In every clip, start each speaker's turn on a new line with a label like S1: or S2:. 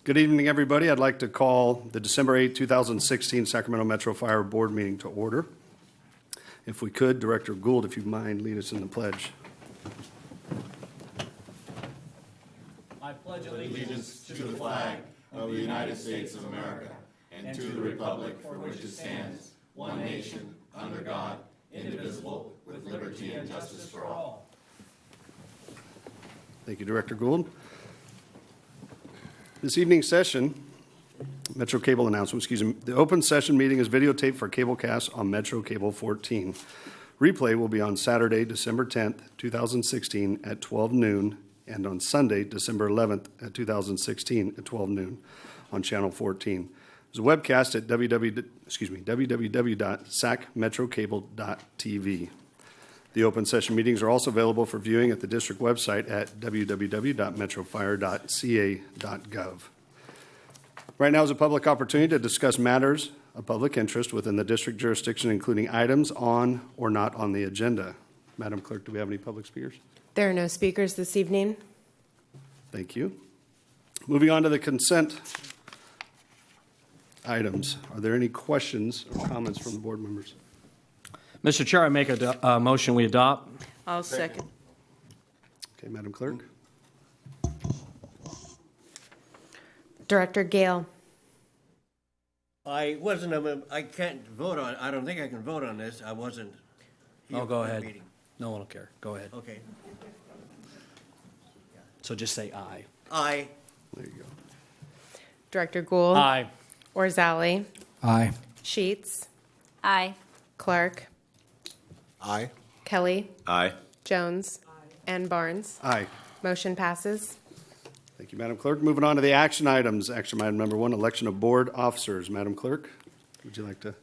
S1: Good evening, everybody. I'd like to call the December 8, 2016 Sacramento Metro Fire Board meeting to order. If we could, Director Gould, if you mind, lead us in the pledge.
S2: I pledge allegiance to the flag of the United States of America and to the republic for which it stands, one nation, under God, indivisible, with liberty and justice for all.
S1: Thank you, Director Gould. This evening's session, Metro Cable announcement, the open session meeting is videotaped for cablecast on Metro Cable 14. Replay will be on Saturday, December 10th, 2016 at 12 noon and on Sunday, December 11th at 2016 at 12 noon on Channel 14. There's a webcast at www.sacmetrocable.tv. The open session meetings are also available for viewing at the district website at www.metrofire.ca.gov. Right now is a public opportunity to discuss matters of public interest within the district jurisdiction, including items on or not on the agenda. Madam Clerk, do we have any public speakers?
S3: There are no speakers this evening.
S1: Thank you. Moving on to the consent items. Are there any questions or comments from the board members?
S2: Mr. Chair, I make a motion we adopt.
S4: I'll second.
S1: Okay, Madam Clerk.
S3: Director Gale.
S5: I can't vote on, I don't think I can vote on this. I wasn't here.
S2: Oh, go
S5: for the
S2: ahead.
S5: meeting.
S2: No one will care. Go ahead.
S5: Okay.
S2: So just say aye.
S5: Aye.
S1: There you go.
S3: Director Gould.
S2: Aye.
S3: Orzali.
S6: Aye.
S3: Sheets.
S4: Aye.
S3: Clark.
S6: Aye.
S3: Kelly.
S6: Aye.
S3: Jones. And Barnes.
S1: Aye.
S3: Motion passes.
S1: Thank you, Madam Clerk. Moving on to the action items. Action item number 1, election of board officers. Madam Clerk, would you like to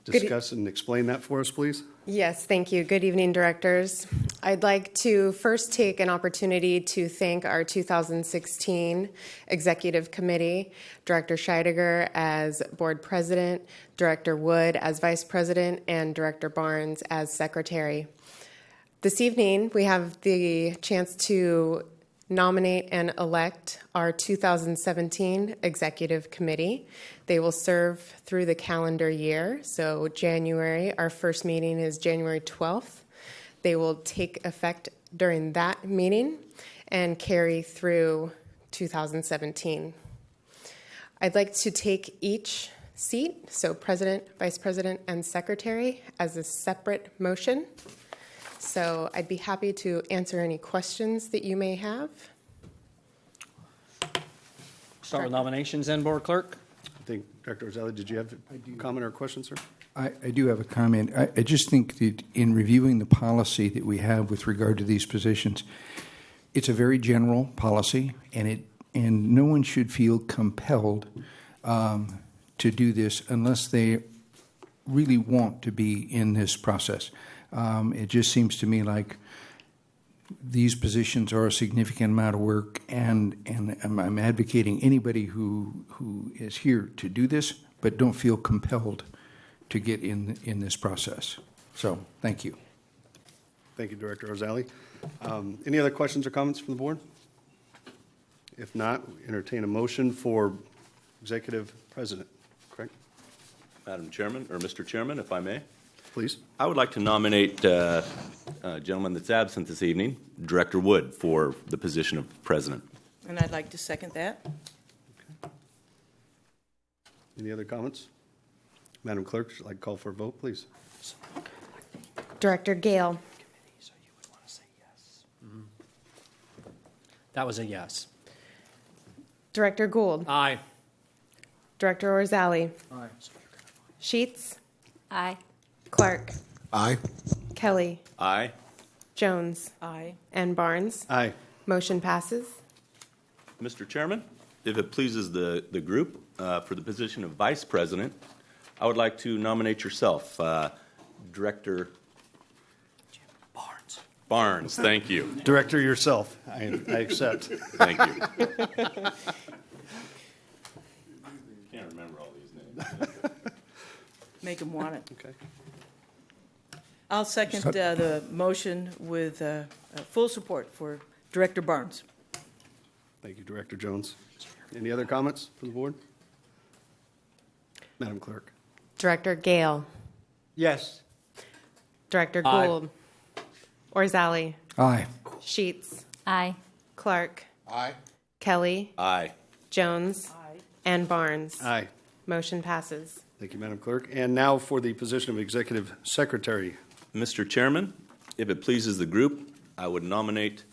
S1: discuss and explain that for us, please?
S3: Yes, thank you. Good evening, directors. I'd like to first take an opportunity to thank our 2016 Executive Committee, Director Scheidegger as Board President, Director Wood as Vice President, and Director Barnes as Secretary. This evening, we have the chance to nominate and elect our 2017 Executive Committee. They will serve through the calendar year. So January, our first meeting is January 12th. They will take effect during that meeting and carry through 2017. I'd like to take each seat, so President, Vice President, and Secretary, as a separate motion. So I'd be happy to answer any questions that you may have.
S2: Start with nominations then, Board Clerk.
S1: I think, Director Orzali, did you have a comment or a question, sir?
S6: I do have a comment. I just think that in reviewing the policy that we have with regard to these positions, it's a very general policy, and no one should feel compelled to do this unless they really want to be in this process. It just seems to me like these positions are a significant amount of work, and I'm advocating anybody who is here to do this, but don't feel compelled to get in this process. So, thank you.
S1: Thank you, Director Orzali. Any other questions or comments from the board? If not, entertain a motion for Executive President. Correct?
S7: Madam Chairman, or Mr. Chairman, if I may.
S1: Please.
S7: I would like to nominate a gentleman that's absent this evening, Director Wood, for the position of President.
S4: And I'd like to second that.
S1: Okay. Any other comments? Madam Clerk, would you like to call for a vote, please?
S3: Director Gale.
S2: So you would want to say yes. Mm-hmm. That was a yes.
S3: Director Gould.
S2: Aye.
S3: Director Orzali.
S2: Aye.
S3: Sheets.
S4: Aye.
S3: Clark.
S6: Aye.
S3: Kelly.
S7: Aye.
S3: Jones.
S4: Aye.
S3: And Barnes.
S1: Aye.
S3: Motion passes.
S7: Mr. Chairman, if it pleases the group, for the position of Vice President, I would like to nominate yourself, Director
S2: Barnes.
S7: Barnes. Thank you.
S1: Director yourself. I accept.
S7: Thank you. Can't remember all these names.
S4: Make them want it.
S1: Okay.
S4: I'll second the motion with full support for Director Barnes.
S1: Thank you, Director Jones. Any other comments from the board? Madam Clerk?
S3: Director Gale,
S5: Yes.
S3: Director
S5: Aye.
S3: Gould, Orzali,
S6: Aye.
S3: Sheets,
S8: Aye.
S3: Clark,
S2: Aye.
S3: Kelly,
S7: Aye.
S3: Jones, and Barnes.
S1: Aye.
S3: Motion passes.
S1: Thank you, Madam Clerk. And now for the position of Executive Secretary.
S7: Mr. Chairman, if it pleases the group, I would nominate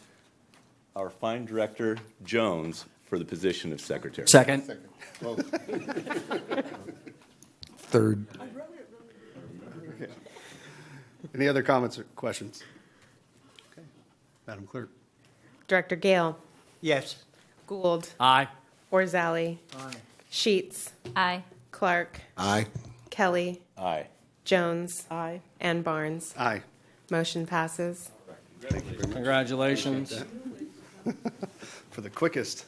S7: our fine director, Jones, for the position of secretary.
S5: Second.
S2: Vote.
S6: Third.
S1: Any other comments or questions? Okay. Madam Clerk?
S3: Director Gale,
S5: Yes.
S3: Gould,
S5: Aye.
S3: Orzali, Sheets,
S8: Aye.
S3: Clark,
S2: Aye.
S3: Kelly,
S7: Aye.
S3: Jones,
S4: Aye.
S3: and Barnes.
S1: Aye.
S3: Motion passes.
S9: Congratulations.
S1: For the quickest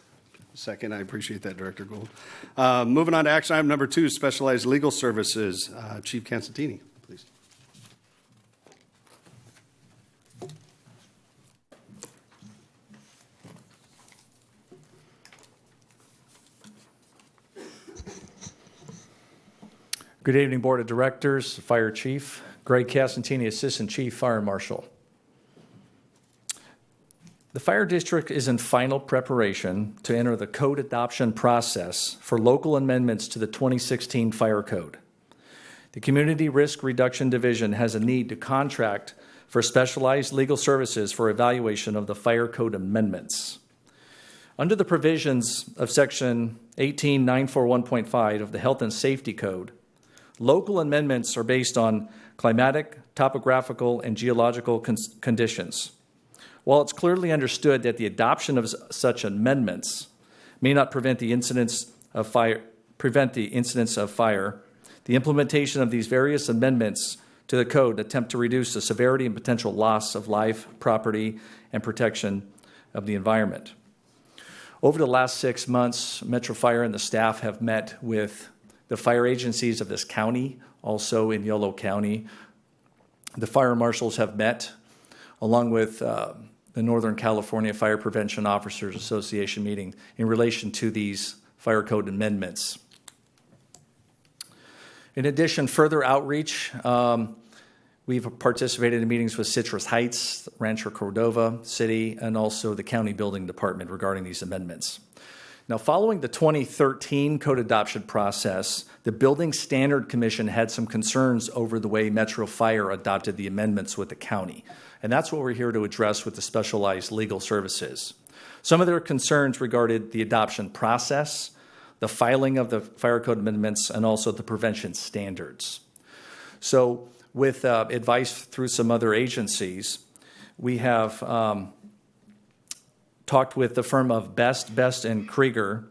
S1: second, I appreciate that, Director Gould. Moving on to action item number 2, specialized legal services. Chief Constantini, please.
S9: Good evening, Board of Directors, Fire Chief, Greg Castantini, Assistant Chief Fire Marshal. The Fire District is in final preparation to enter the code adoption process for local amendments to the 2016 Fire Code. The Community Risk Reduction Division has a need to contract for specialized legal services for evaluation of the Fire Code amendments. Under the provisions of Section 18941.5 of the Health and Safety Code, local amendments are based on climatic, topographical, and geological conditions. While it's clearly understood that the adoption of such amendments may not prevent the incidence of fire, the implementation of these various amendments to the code attempt to reduce the severity and potential loss of life, property, and protection of the environment. Over the last 6 months, Metro Fire and the staff have met with the fire agencies of this county, also in Yolo County. The fire marshals have met, along with the Northern California Fire Prevention Officers Association meeting in relation to these fire code amendments. In addition, further outreach, we've participated in meetings with Citrus Heights, Rancho Cordova City, and also the County Building Department regarding these amendments. Now, following the 2013 code adoption process, the Building Standard Commission had some concerns over the way Metro Fire adopted the amendments with the county. And that's what we're here to address with the specialized legal services. Some of their concerns regarded the adoption process, the filing of the fire code amendments, and also the prevention standards. So with advice through some other agencies, we have talked with the firm of Best, and Krieger.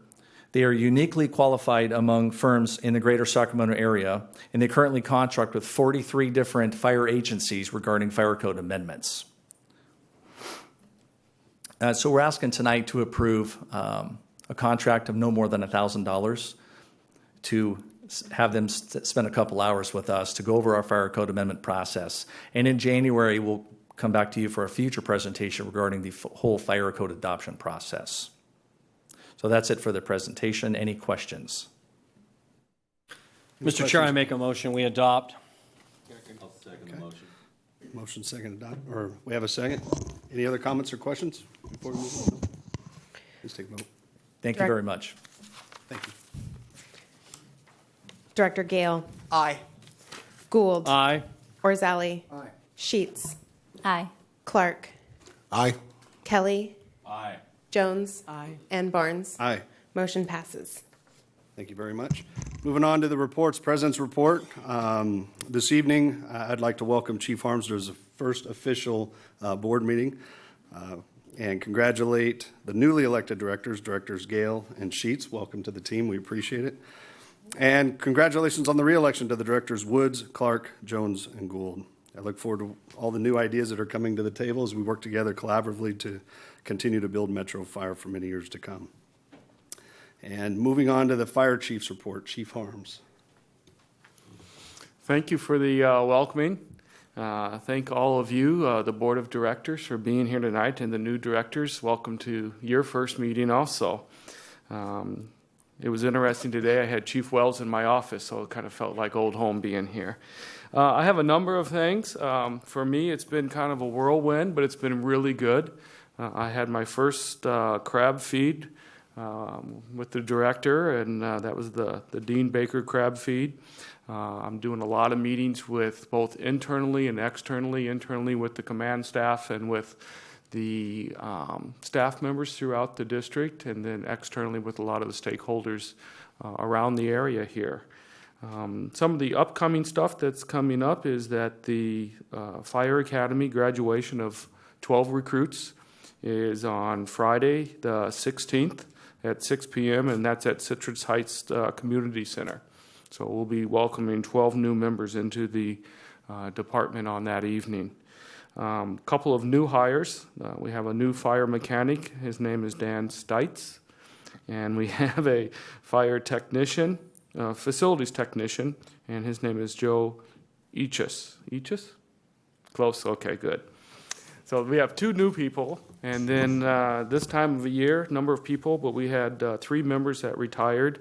S9: They are uniquely qualified among firms in the greater Sacramento area, and they currently contract with 43 different fire agencies regarding fire code amendments. So we're asking tonight to approve a contract of no more than $1,000 to have them spend a couple hours with us to go over our fire code amendment process. And in January, we'll come back to you for a future presentation regarding the whole fire code adoption process. So that's it for the presentation. Any questions? Mr. Chair, I make a motion, we adopt.
S7: I'll second the motion.
S1: Motion second adopt, or we have a second. Any other comments or questions before we move on? Please take a vote.
S9: Thank you very much.
S1: Thank you.
S3: Director Gale,
S5: Aye.
S3: Gould,
S9: Aye.
S3: Orzali, Sheets,
S8: Aye.
S3: Clark,
S2: Aye.
S3: Kelly,
S7: Aye.
S3: Jones,
S4: Aye.
S3: and Barnes.
S1: Aye.
S3: Motion passes.
S1: Thank you very much. Moving on to the reports, President's report. This evening, I'd like to welcome Chief Harms to his first official board meeting and congratulate the newly elected Directors Gale and Sheets. Welcome to the team. We appreciate it. And congratulations on the re-election to the Directors Woods, Clark, Jones, and Gould. I look forward to all the new ideas that are coming to the table as we work together collaboratively to continue to build Metro Fire for many years to come. And moving on to the Fire Chief's report, Chief Harms.
S10: Thank you for the welcoming. Thank all of you, the Board of Directors, for being here tonight, and the new directors. Welcome to your first meeting also. It was interesting today. I had Chief Wells in my office, so it kind of felt like old home being here. I have a number of things. For me, it's been kind of a whirlwind, but it's been really good. I had my first crab feed with the director, and that was the Dean Baker crab feed. I'm doing a lot of meetings with both internally and internally with the command staff and with the staff members throughout the district, and then externally with a lot of the stakeholders around the area here. Some of the upcoming stuff that's coming up is that the Fire Academy graduation of 12 recruits is on Friday, the 16th at 6 p.m., and that's at Citrus Heights Community Center. So we'll be welcoming 12 new members into the department on that evening. A couple of new hires. We have a new fire mechanic. His name is Dan Stites. And we have a fire technician, facilities technician, and his name is Joe Eachus. Eachus? Close? Okay, good. So we have 2 new people, and then this time of the year, number of people, but we had 3 members that retired.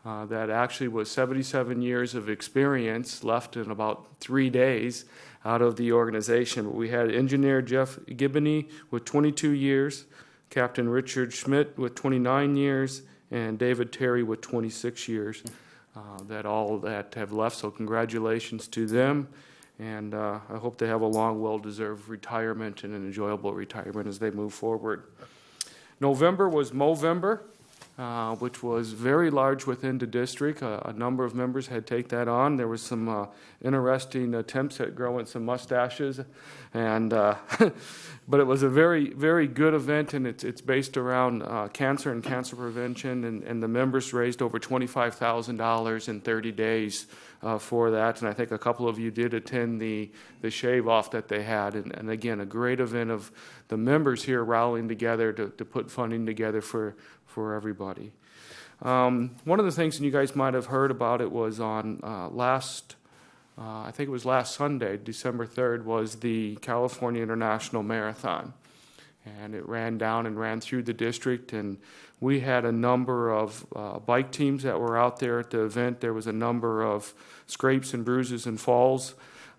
S10: That actually was 77 years of experience left in about 3 days out of the organization. But we had engineer Jeff Gibney with 22 years, Captain Richard Schmidt with 29 years, and David Terry with 26 years that have left. So congratulations to them, and I hope they have a long, well-deserved retirement and an enjoyable retirement as they move forward. November was Movember, which was very large within the district. A number of members had taken that on. There was some interesting attempts at growing some mustaches, and but it was a very, very good event, and it's based around cancer and cancer prevention, and the members raised over $25,000 in 30 days for that, and I think a couple of you did attend the shave-off that they had, and again, a great event of the members here rallying together to put funding together for everybody. One of the things, and you guys might have heard about it, was on I think it was last Sunday, December 3rd, was the California International Marathon. And it ran down and ran through the district, and we had a number of bike teams that were out there at the event. There was a number of scrapes and bruises and falls.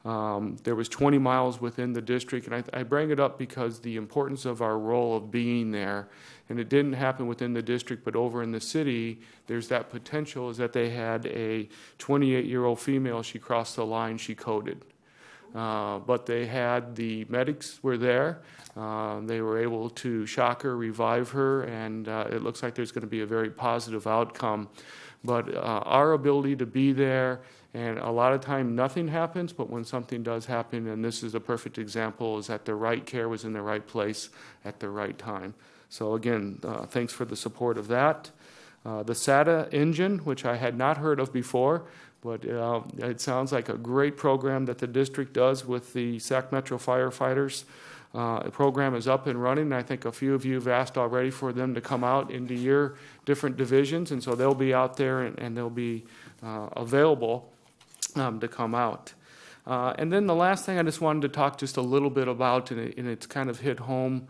S10: There was 20 miles within the district, and I bring it up because the importance of our role of being there, and it didn't happen within the district, but over in the city, there's that potential is that they had a 28-year-old female, she crossed the line, she coded. But they had the medics were there. They were able to shock her, revive her, and it looks like there's going to be a very positive outcome. But our ability to be there, and a lot of time nothing happens, but when something does happen, and this is a perfect example, is that the right care was in the right place at the right time. So again, thanks for the support of that. The SATA engine, which I had not heard of before, but it sounds like a great program that the district does with the Sac Metro firefighters. The program is up and running, and I think a few of you have asked already for them to come out into your different divisions, and so they'll be out there and they'll be available to come out. And then the last thing I just wanted to talk just a little bit about, and it's kind of hit home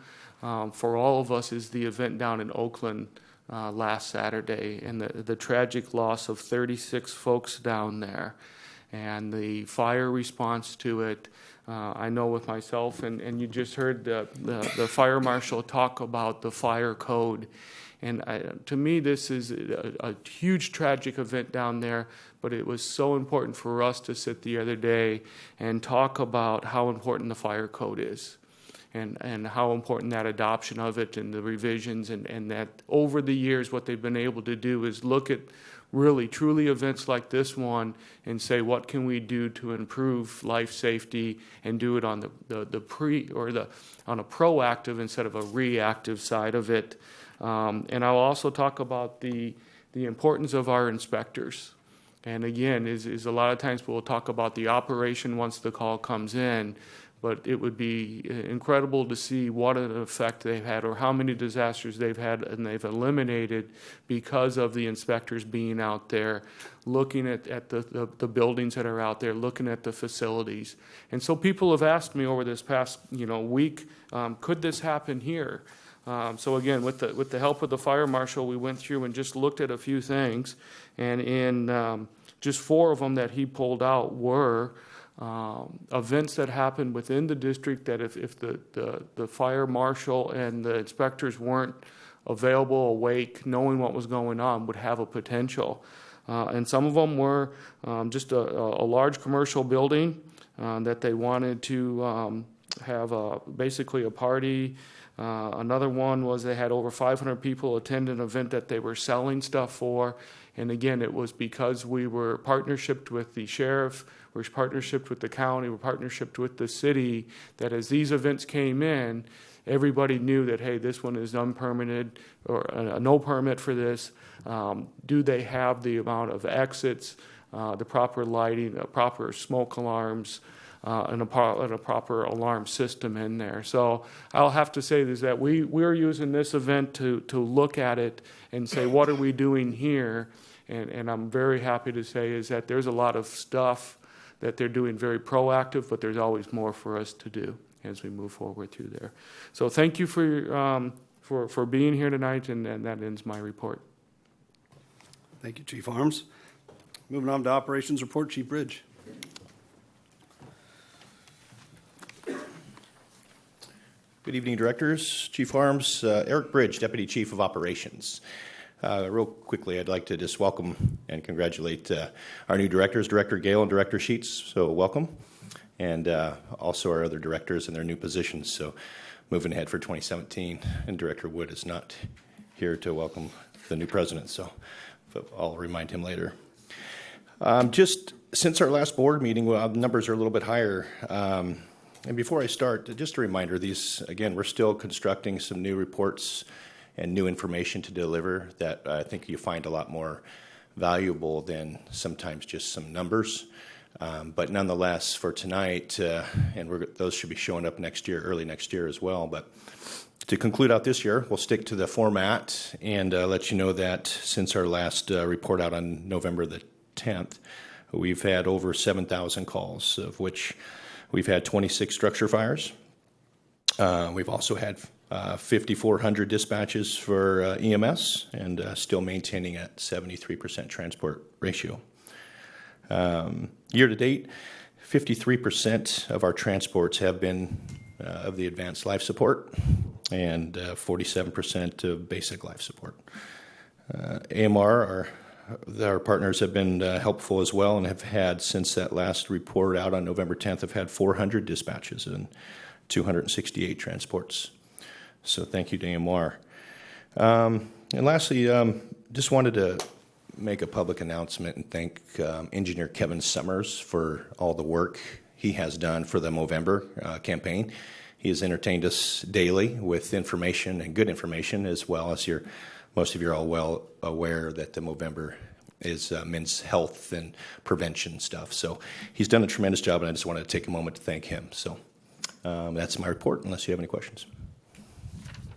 S10: for all of us, is the event down in Oakland last Saturday, and the tragic loss of 36 folks down there, and the fire response to it. I know with myself, and you just heard the fire marshal talk about the fire code. And to me, this is a huge tragic event down there, but it was so important for us to sit the other day and talk about how important the fire code is. And how important that adoption of it and the revisions and that over the years what they've been able to do is look at really truly events like this one and say what can we do to improve life safety and do it on on a proactive instead of a reactive side of it. And I'll also talk about the importance of our inspectors. And again, is a lot of times we'll talk about the operation once the call comes in, but it would be incredible to see what an effect they've had or how many disasters they've had and they've eliminated because of the inspectors being out there, looking at the buildings that are out there, looking at the facilities. And so people have asked me over this past week, could this happen here? So again, with the help of the fire marshal, we went through and just looked at a few things, and in just 4 of them that he pulled out were events that happened within the district that if the fire marshal and the inspectors weren't available, awake, knowing what was going on, would have a potential. And some of them were just a large commercial building that they wanted to have basically a party. Another one was they had over 500 people attend an event that they were selling stuff for. And again, it was because we were partnershiped with the sheriff, we were partnershiped with the county, we were partnershiped with the city, that as these events came in, everybody knew that, hey, this one is unpermitted or a no permit for this. Do they have the amount of exits, the proper lighting, proper smoke alarms, and a proper alarm system in there? So I'll have to say is that we're using this event to look at it and say, what are we doing here? And I'm very happy to say is that there's a lot of stuff that they're doing very proactive, but there's always more for us to do as we move forward through there. So thank you for being here tonight, and that ends my report.
S1: Thank you, Chief Arms. Moving on to operations report, Chief Bridge.
S8: Good evening, Directors. Chief Arms, Eric Bridge, Deputy Chief of Operations. Real quickly, I'd like to just welcome and congratulate our new directors, Director Gale and Director Sheets, so welcome, and also our other directors in their new positions, so moving ahead for 2017, and Director Wood is not here to welcome the new president, so but I'll remind him later. Just since our last board meeting, well, the numbers are a little bit higher. And before I start, just a reminder, these, again, we're still constructing some new reports and new information to deliver that I think you find a lot more valuable than sometimes just some numbers. But nonetheless, for tonight, and those should be showing up next year, early next year as well. But to conclude out this year, we'll stick to the format and let you know that since our last report out on November the 10th, we've had over 7,000 calls, of which we've had 26 structure fires. We've also had 5,400 dispatches for EMS and still maintaining at 73% transport ratio. Year to date, 53% of our transports have been of the advanced life support and 47% of basic life support. AMR, our partners have been helpful as well and have had, since that last report out on November 10th, have had 400 dispatches and 268 transports. So thank you to AMR. And lastly, just wanted to make a public announcement and thank Engineer Kevin Summers for all the work he has done for the Movember campaign. He has entertained us daily with information and good information, as well as most of you are all well aware that the Movember is men's health and prevention stuff. So he's done a tremendous job, and I just wanted to take a moment to thank him. So that's my report, unless you have any questions.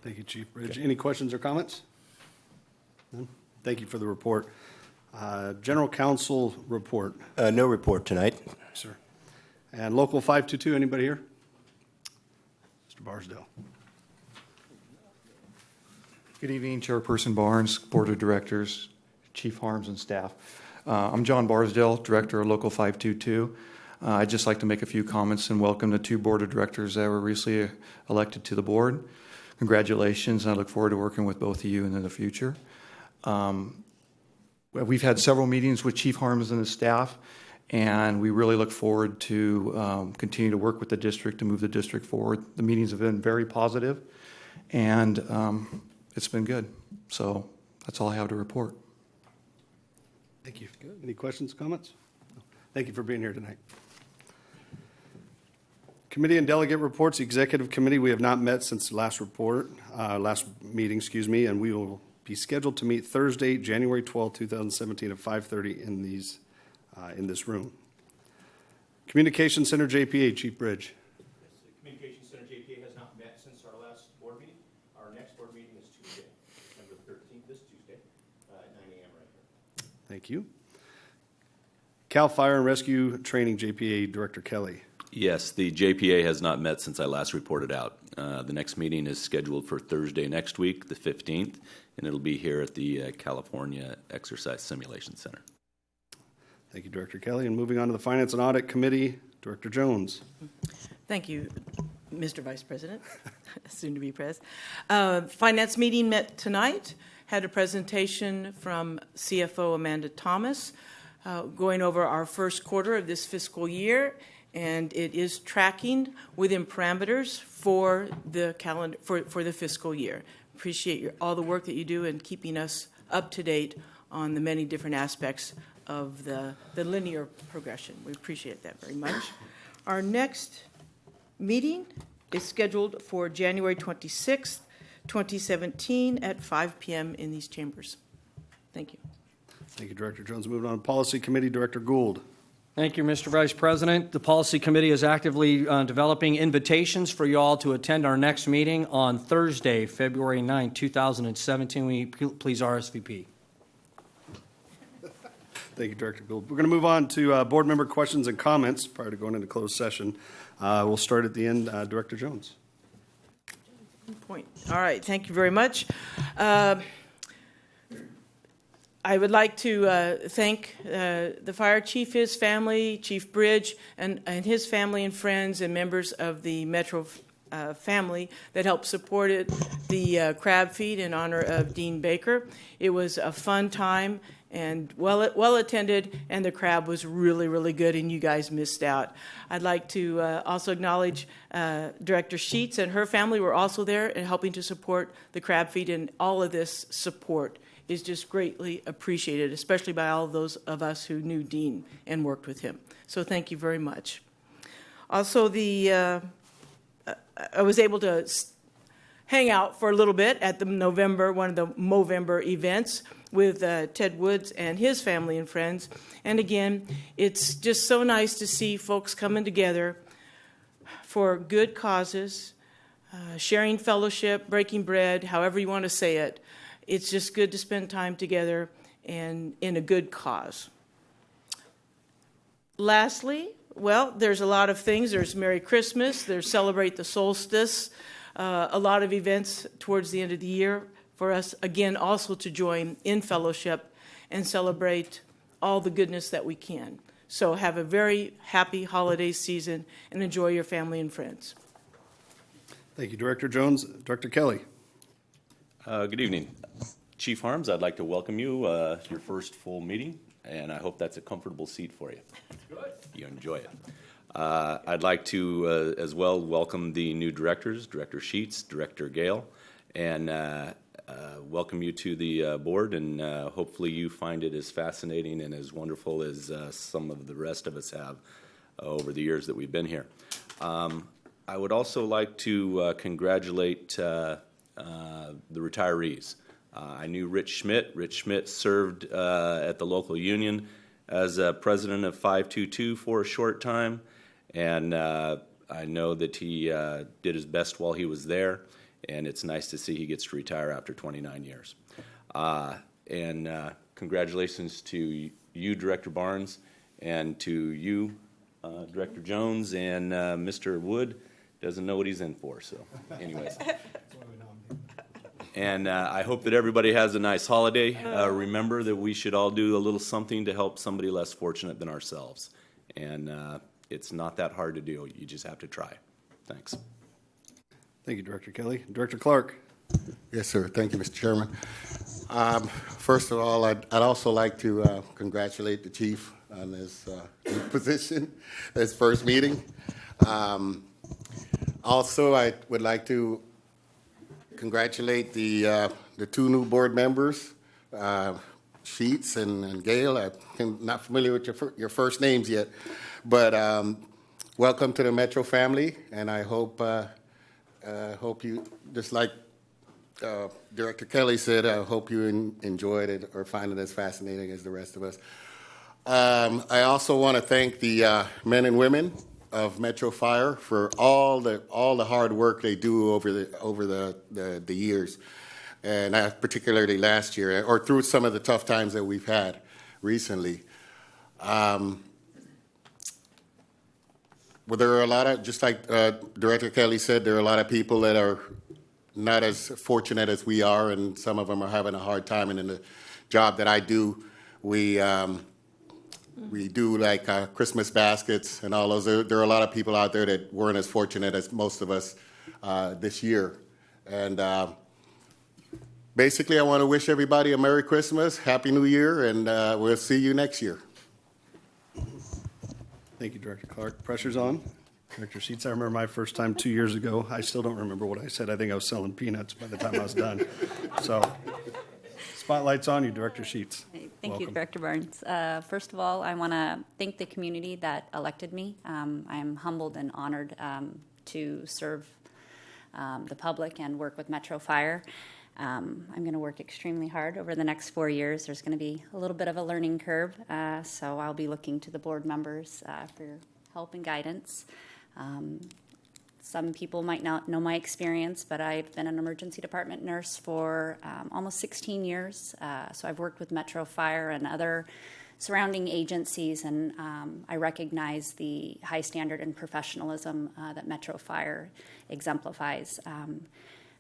S1: Thank you, Chief Bridge. Any questions or comments? None? Thank you for the report. General Counsel report.
S11: No report tonight.
S1: Sir. And Local 522, anybody here? Mr. Barsdale.
S12: Good evening, Chairperson Barnes, Board of Directors, Chief Harms, and staff. I'm John Barsdale, Director of Local 522. I'd just like to make a few comments and welcome the 2 Board of Directors that were recently elected to the board. Congratulations, and I look forward to working with both of you in the future. We've had several meetings with Chief Harms and his staff, and we really look forward to continue to work with the district to move the district forward. The meetings have been very positive, and it's been good. So that's all I have to report.
S1: Thank you. Good. Any questions, comments? No. Thank you for being here tonight. Committee and delegate reports. The Executive Committee, we have not met since last meeting, and we will be scheduled to meet Thursday, January 12, 2017 at 5:30 in this room. Communication Center JPA, Chief Bridge.
S8: The Communication Center JPA has not met since our last board meeting. Our next board meeting is Tuesday, December 13th, this Tuesday, at 9 a.m. right here.
S1: Thank you. CAL Fire and Rescue Training JPA, Director Kelly.
S7: Yes, the JPA has not met since I last reported out. The next meeting is scheduled for Thursday next week, the 15th, and it'll be here at the California Exercise Simulation Center.
S1: Thank you, Director Kelly. And moving on to the Finance and Audit Committee, Director Jones.
S4: Thank you, Mr. Vice President, soon to be Pres. Finance meeting met tonight, had a presentation from CFO Amanda Thomas going over our first quarter of this fiscal year, and it is tracking within parameters for the calendar for the fiscal year. Appreciate all the work that you do in keeping us up to date on the many different aspects of the linear progression. We appreciate that very much. Our next meeting is scheduled for January 26th, 2017 at 5 p.m. in these chambers. Thank you.
S1: Thank you, Director Jones. Moving on to Policy Committee, Director Gould.
S11: Thank you, Mr. Vice President. The Policy Committee is actively developing invitations for you all to attend our next meeting on Thursday, February 9, 2017. We please RSVP.
S1: Thank you, Director Gould. We're going to move on to board member questions and comments prior to going into closed session. We'll start at the end. Director Jones.
S4: Point. All right. Thank you very much. I would like to thank the fire chief, his family, Chief Bridge, and his family and friends and members of the Metro family that helped supported the crab feed in honor of Dean Baker. It was a fun time and well attended, and the crab was really, really good, and you guys missed out. I'd like to also acknowledge Director Sheets and her family were also there and helping to support the crab feed, and all of this support is just greatly appreciated, especially by all of those of us who knew Dean and worked with him. So thank you very much. Also, I was able to hang out for a little bit at one of the Movember events with Ted Woods and his family and friends. And again, it's just so nice to see folks coming together for good causes, sharing fellowship, breaking bread, however you want to say it. It's just good to spend time together and in a good cause. Lastly, well, there's a lot of things. There's Merry Christmas. There's Celebrate the Solstice. A lot of events towards the end of the year for us, again, also to join in fellowship and celebrate all the goodness that we can. So have a very happy holiday season and enjoy your family and friends.
S1: Thank you, Director Jones. Director Kelly.
S7: Good evening. Chief Harms, I'd like to welcome you your first full meeting, and I hope that's a comfortable seat for you. Good. You enjoy it. I'd like to as well welcome the new directors, Director Sheets, Director Gale, and welcome you to the board, and hopefully you find it as fascinating and as wonderful as some of the rest of us have over the years that we've been here. I would also like to congratulate the retirees. I knew Rich Schmidt. Rich Schmidt served at the local union as president of 522 for a short time, and I know that he did his best while he was there, and it's nice to see he gets to retire after 29 years. And congratulations to you, Director Barnes, and to you, Director Jones, and Mr. Wood doesn't know what he's in for, so anyways. And I hope that everybody has a nice holiday. Remember that we should all do a little something to help somebody less fortunate than ourselves. And it's not that hard to do. You just have to try. Thanks.
S1: Thank you, Director Kelly. Director Clark.
S13: Yes, sir. Thank you, Mr. Chairman. First of all, I'd also like to congratulate the chief on his new position, his first meeting. Also, I would like to congratulate the two new board members, Sheets and Gale. I'm not familiar with your first names yet, but welcome to the Metro family, and I hope you, just like Director Kelly said, I hope you enjoyed it or find it as fascinating as the rest of us. I also want to thank the men and women of Metro Fire for all the hard work they do over the years, and particularly last year or through some of the tough times that we've had recently. well, there are a lot of, just like Director Kelly said, there are a lot of people that are not as fortunate as we are, and some of them are having a hard time. And in the job that I do, we do like Christmas baskets and all those. There are a lot of people out there that weren't as fortunate as most of us this year. And basically, I want to wish everybody a Merry Christmas, Happy New Year, and we'll see you next year.
S1: Thank you, Director Clark. Pressure's on. Director Sheets, I remember my first time 2 years ago. I still don't remember what I said. I think I was selling peanuts by the time I was done. So, spotlight's on you, Director Sheets.
S14: Thank you, Director Barnes. First of all, I want to thank the community that elected me. I am humbled and honored to serve the public and work with Metro Fire. I'm going to work extremely hard over the next 4 years. There's going to be a little bit of a learning curve, so I'll be looking to the board members for your help and guidance. Some people might not know my experience, but I've been an emergency department nurse for almost 16 years. So I've worked with Metro Fire and other surrounding agencies, and I recognize the high standard and professionalism that Metro Fire exemplifies.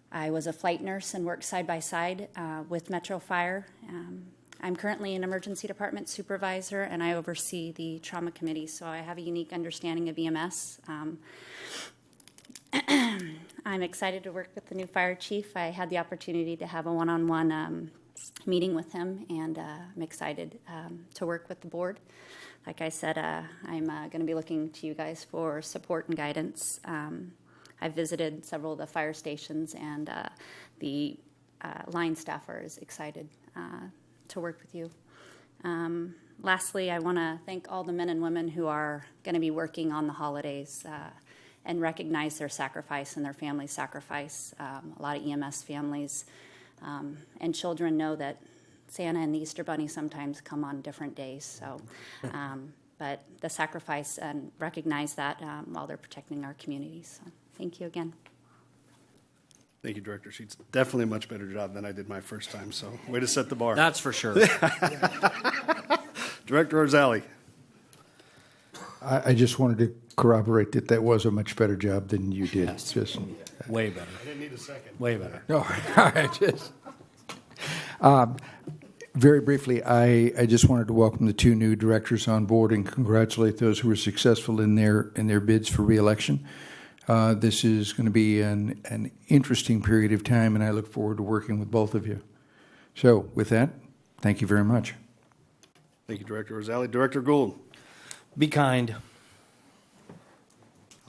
S14: I was a flight nurse and worked side by side with Metro Fire. I'm currently an emergency department supervisor, and I oversee the trauma committee, so I have a unique understanding of EMS. I'm excited to work with the new fire chief. I had the opportunity to have a one-on-one meeting with him, and I'm excited to work with the board. Like I said, I'm going to be looking to you guys for support and guidance. I've visited several of the fire stations, and the line staff are excited to work with you. Lastly, I want to thank all the men and women who are going to be working on the holidays and recognize their sacrifice and their family's sacrifice. A lot of EMS families and children know that Santa and the Easter Bunny sometimes come on different days. So, but the sacrifice, and recognize that while they're protecting our communities. So, thank you again.
S1: Thank you, Director Sheets. Definitely a much better job than I did my first time, so way to set the bar.
S11: That's for sure.
S1: Director Orzali.
S6: I just wanted to corroborate that that was a much better job than you did.
S11: Yes.
S6: Just
S11: Way better.
S1: I didn't need a second.
S11: Way better.
S6: no, all right. Just very briefly, I just wanted to welcome the two new directors on board and congratulate those who were successful in their bids for reelection. This is going to be an interesting period of time, and I look forward to working with both of you. So, with that, thank you very much.
S1: Thank you, Director Orzali. Director Gould.
S11: Be kind.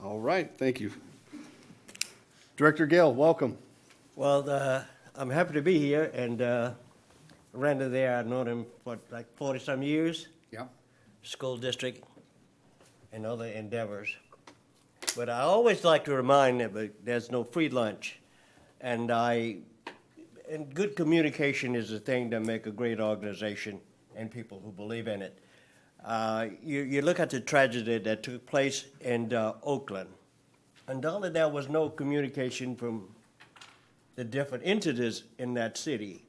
S1: All right, thank you. Director Gale, welcome.
S5: Well, I'm happy to be here, and Randa there, I've known him for like 40-some years.
S6: Yeah.
S5: School district and other endeavors. But I always like to remind them that there's no free lunch. And good communication is the thing that make a great organization and people who believe in it. You look at the tragedy that took place in Oakland, and although there was no communication from the different entities in that city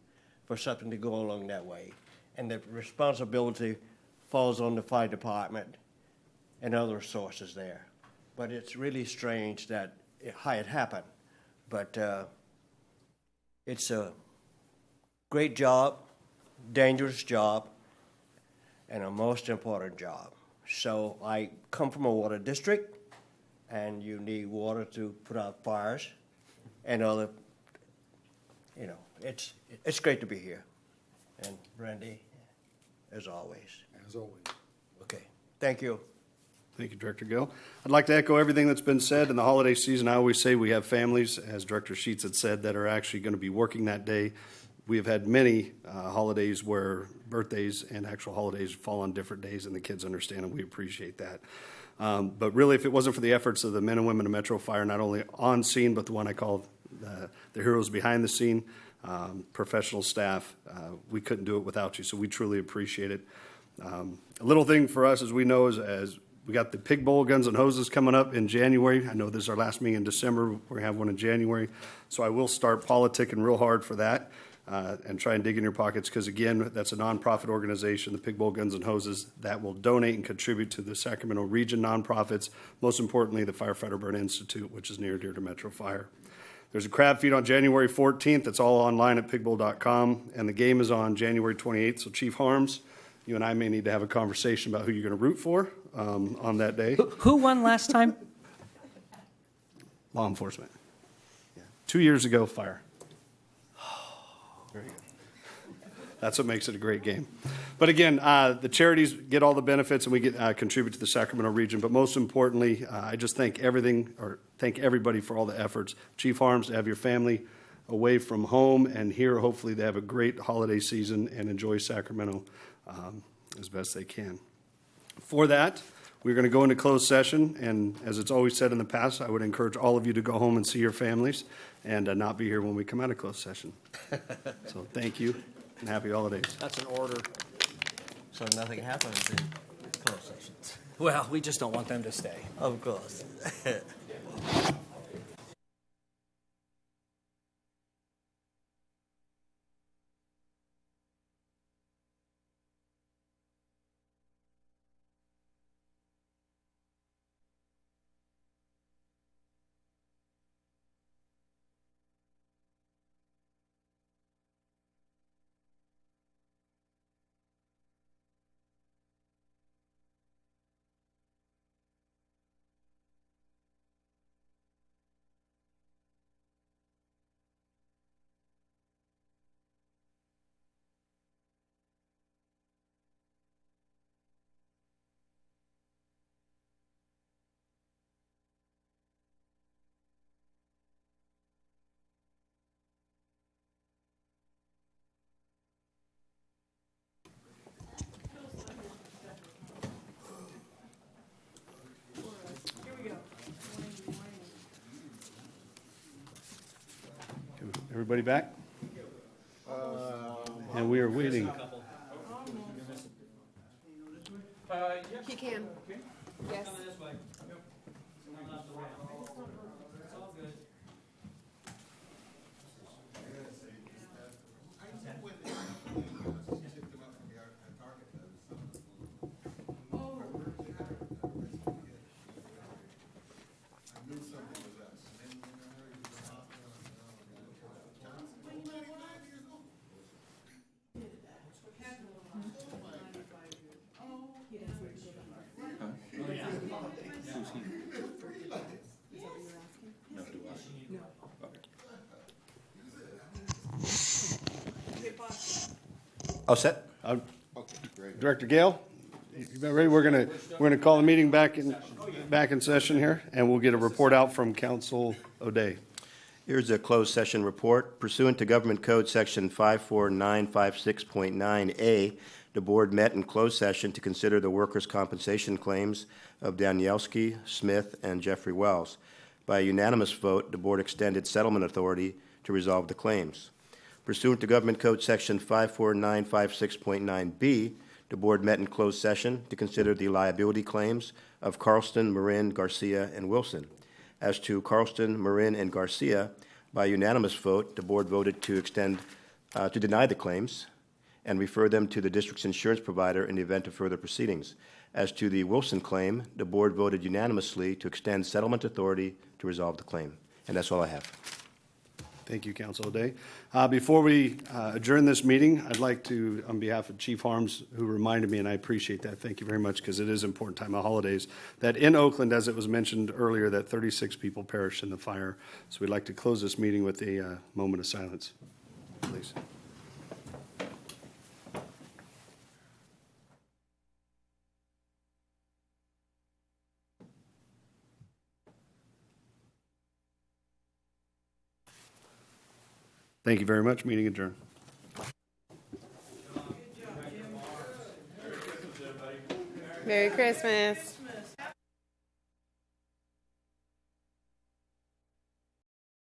S5: for something to go along that way, and the responsibility falls on the fire department and other sources there. But it's really strange that how it happened. But it's a great job, dangerous job, and a most important job. So I come from a water district, and you need water to put out fires and other, it's great to be here. And Randy, as always.
S6: As always.
S5: Okay, thank you.
S1: Thank you, Director Gill. I'd like to echo everything that's been said. In the holiday season, I always say we have families, as Director Sheets had said, that are actually going to be working that day. We have had many holidays where birthdays and actual holidays fall on different days, and the kids understand, and we appreciate that. But really, if it wasn't for the efforts of the men and women of Metro Fire, not only on scene, but the one I call the heroes behind the scene, professional staff, we couldn't do it without you, so we truly appreciate it. A little thing for us, as we know, as we got the Pig Bowl Guns and Hoses coming up in January. I know this is our last meeting in December. We're going to have one in January. So I will start politicking real hard for that. and try and dig in your pockets, because again, that's a nonprofit organization, the Pig Bowl Guns and Hoses, that will donate and contribute to the Sacramento region nonprofits, most importantly, the Firefighter Burn Institute, which is near and dear to Metro Fire. There's a crab feed on January 14th. It's all online at pigbowl.com, and the game is on January 28th. So Chief Harms, you and I may need to have a conversation about who you're going to root for on that day.
S11: Who won last time?
S1: Law enforcement. Yeah. 2 years ago, fire. Very good. That's what makes it a great game. But again, the charities get all the benefits, and we get contribute to the Sacramento region. But most importantly, I just thank everybody for all the efforts. Chief Harms, to have your family away from home and here, hopefully they have a great holiday season and enjoy Sacramento as best they can. For that, we're going to go into closed session, and as it's always said in the past, I would encourage all of you to go home and see your families and not be here when we come out of closed session. So thank you, and happy holidays.
S11: That's an order.
S5: So nothing happens in closed sessions.
S11: Well, we just don't want them to stay.
S5: Of course.
S1: Everybody back? And we are waiting.
S3: He can. Yes.
S8: All set?
S1: Director Gale, you about ready? We're gonna call the meeting back in session here, and we'll get a report out from Council O'Day.
S8: Here's a closed session report. Pursuant to Government Code Section 54956.9A, the board met in closed session to consider the workers' compensation claims of Danielski, Smith, and Jeffrey Wells. By a unanimous vote, the board extended settlement authority to resolve the claims. Pursuant to Government Code Section 54956.9B, the board met in closed session to consider the liability claims of Carlston, Marin, Garcia, and Wilson. As to Carlston, Marin, and Garcia, by unanimous vote, the board voted to deny the claims and refer them to the district's insurance provider in the event of further proceedings. As to the Wilson claim, the board voted unanimously to extend settlement authority to resolve the claim. And that's all I have.
S1: Thank you, Council O'Day. Before we adjourn this meeting, I'd like to, on behalf of Chief Harms, who reminded me, and I appreciate that, thank you very much, because it is an important time of holidays, that in Oakland, as it was mentioned earlier, that 36 people perished in the fire. So we'd like to close this meeting with a moment of silence, please. Thank you very much. Meeting adjourned.
S3: Merry Christmas.